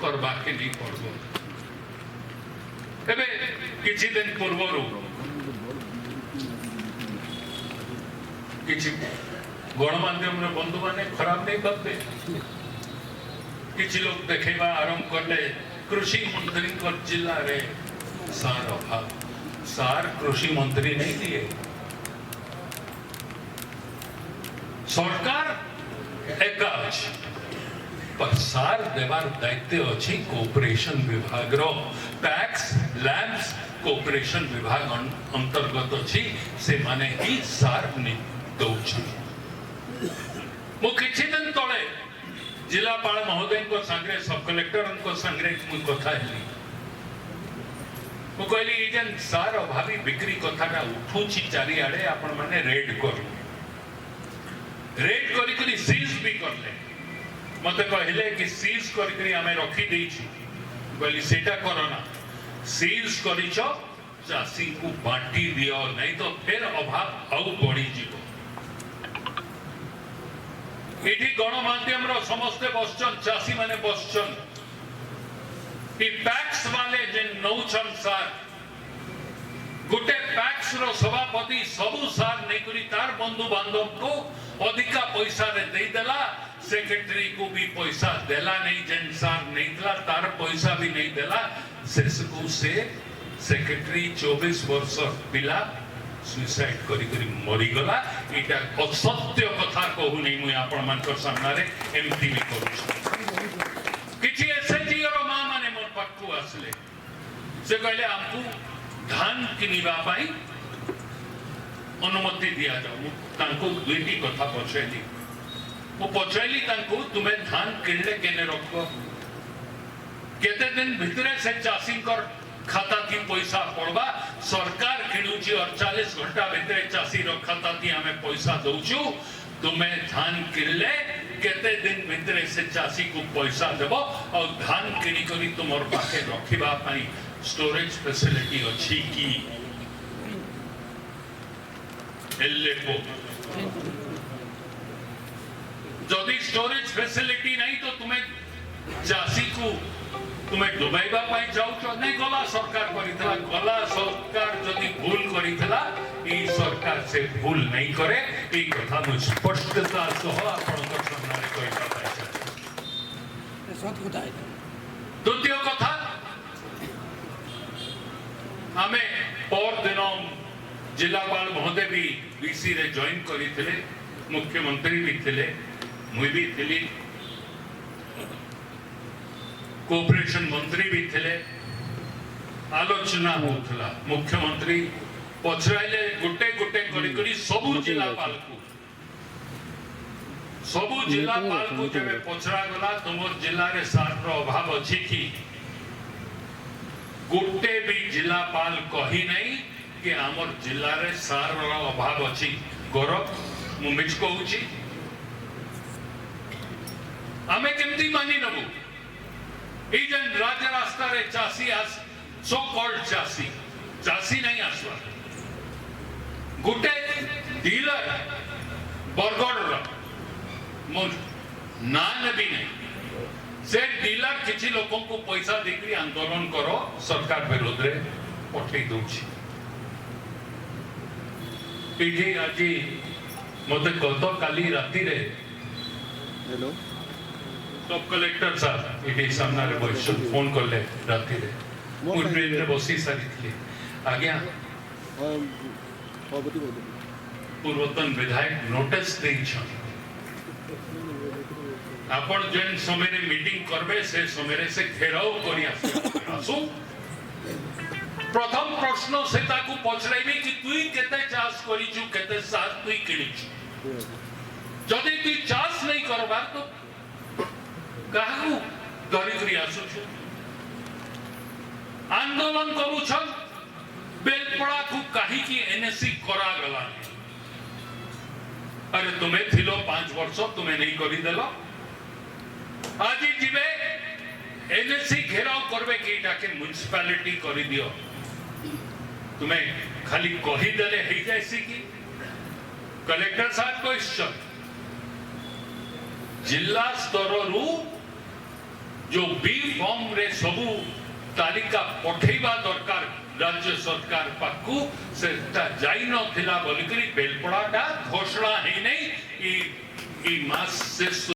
करवा के नहीं पड़ो। एबे किछि दिन पूर्वर किछि गणमाध्यम बंधु माने खराब नहीं करते, किछि लोग देखेबा आरंभ करले कृषि मंत्री जिला रे सार अभाव। सार कृषि मंत्री नहीं दिए, सरकार एका अछि, पर सार देवार दायित्व अछि कोऑपरेशन विभाग रो। टैक्स लैंड्स कोऑपरेशन विभाग अंतर्गत अछि, से माने ही सार नि दउछि। मु किछि दिन तळे जिलापाल महोदय को संगे सब कलेक्टर को संगे मु कथा हेली। मु कहली ए जन सार अभावी बिक्री कथाटा उठुछि चारि आडे, आपण माने रेड करू। रेड करी करी सीज भी करले। मते कहले कि सीज करी करी हमें रखी देछि। कहली सेटा करो ना, सीज करिछो चासी को बांटी दियो, नहीं तो फिर अभाव आउ बढ़ी जीवो। एठी गणमाध्यम रो समस्ते बसचन, चासी माने बसचन। ई पैक्स वाले जे नौचन सार, गुटे पैक्स रो सभापति सबु सार नहीं करी तार बंधु बांधव को अधिका पैसा रे दे देला, सेक्रेटरी को भी पैसा देला नहीं, जेन सार नहीं देला तार पैसा भी नहीं देला। शेष को से सेक्रेटरी 24 वर्ष पिला सुसाइड करी करी मरी गला। इटा असत्य कथा कहू नहीं, मुई आपण मानकर सामना रे एमटी भी करू। किछि एसएजी रो मां माने मोर पाखु आसले, से कहले हमकु धान किनिबा पाई अनुमति दिया जाऊ। तांको दुईटी कथा पछैली, वो पछैली तांको तुमे धान किनले केने रखो, केते दिन भितरे से चासी कर खाता की पैसा पड़वा। सरकार किणुची 48 घंटा भितरे चासी रो खाता की हमें पैसा दउछु, तुमे धान किनले केते दिन भितरे से चासी को पैसा देबो, और धान किनी करी तुमर पाखे रखिबा पाई स्टोरेज फैसिलिटी अछि की एल्लेपो। जदि स्टोरेज फैसिलिटी नहीं तो तुम्हें चासी को तुम्हें डुबाइबा पाई जाउछो नहीं। गला सरकार करितला, गला सरकार जदि भूल करितला, ई सरकार से भूल नहीं करे। ई कथा मु स्पष्टता सह आपनकर सामने कहिबा पाइछे। सत कथा है। द्वितीय कथा, हमें पर दिन जिलापाल महोदय भी बीसी रे जॉइन करिथिले, मुख्यमंत्री भी थिले, मुई भी थिली, कोऑपरेशन मंत्री भी थिले। आलोचना होथला, मुख्यमंत्री पछराइले गुटे गुटे करी करी सबु जिलापाल को जबे पछरा गला तुमर जिल्ला रे सार रो अभाव अछि कि गुटे भी जिलापाल कही नहीं कि हमर जिल्ला रे सार रो अभाव अछि। गौरव मु मिछ कहूची, हमें केमती मानी नबु। ई जन राज्य रास्ता रे चासी आस सो कॉल्ड चासी नहीं आसवा, गुटे डीलर बरगढ़ रो मोर नान भी नहीं, से डीलर किछि लोगों को पैसा देकरी आंदोलन करो सरकार विरोध रे पठेई दउछि। इठी आज मते गत काली राती रे हेलो सब कलेक्टर साहब इठी सामना रे बस फोन करले राती रे, मु ट्रेन रे बसी सारी थी। आज्ञा पूर्वतन विधायक नोटिस देई छ, आपण जेन समय रे मीटिंग करबे से समय रे से घेराव करी आसु। प्रथम प्रश्न से ताकू पछराइबी कि तुई केते चाष करिछु, केते साथ तुई किनिछु। जदि तुई चाष नहीं करबार तो काहू धरी करी आसुछु, आंदोलन करूछ, बेलपड़ा को काहे कि एनएससी करा गला। अरे तुम्हें थिलो 5 वर्ष तुम्हें नहीं करी देलो, आज जीवे एनएससी घेराव करबे कि इटाके म्युनिसिपैलिटी करी दियो। तुम्हें खाली कही देले हे जायसी कि कलेक्टर साहब क्वेश्चन जिला स्तर रु जो बी फॉर्म रे सबू तालिका पठेबा दरकार राज्य सरकार पाखु से जाई नथिला बोलिकरी बेलपड़ाटा घोषणा है नहीं ई मास से